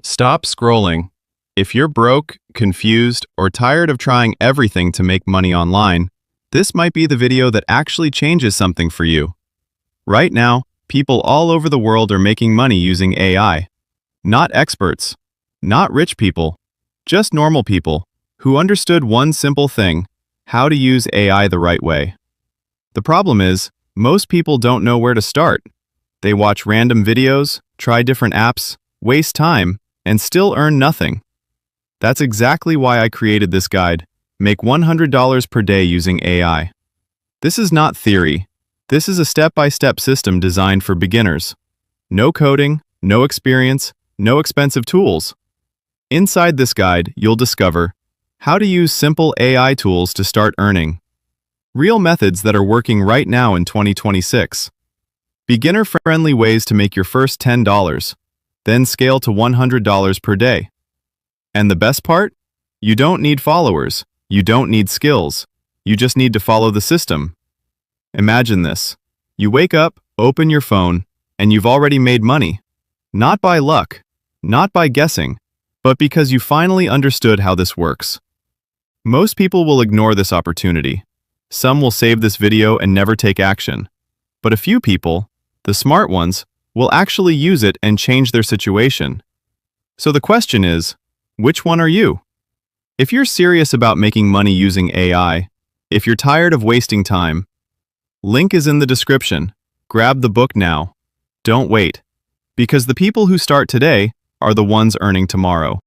Stop scrolling. If you're broke, confused, or tired of trying everything to make money online, this might be the video that actually changes something for you. Right now, people all over the world are making money using AI. Not experts, not rich people, just normal people who understood one simple thing: how to use AI the right way. The problem is, most people don't know where to start. They watch random videos, try different apps, waste time, and still earn nothing. That's exactly why I created this guide: make $100 per day using AI. This is not theory. This is a step-by-step system designed for beginners. No coding, no experience, no expensive tools. Inside this guide, you'll discover how to use simple AI tools to start earning. Real methods that are working right now in 2026. Beginner-friendly ways to make your first $10, then scale to $100 per day. And the best part? You don't need followers. You don't need skills. You just need to follow the system. Imagine this. You wake up, open your phone, and you've already made money. Not by luck, not by guessing, but because you finally understood how this works. Most people will ignore this opportunity. Some will save this video and never take action. But a few people, the smart ones, will actually use it and change their situation. So the question is, which one are you? If you're serious about making money using AI, if you're tired of wasting time, link is in the description. Grab the book now. Don't wait. Because the people who start today are the ones earning tomorrow.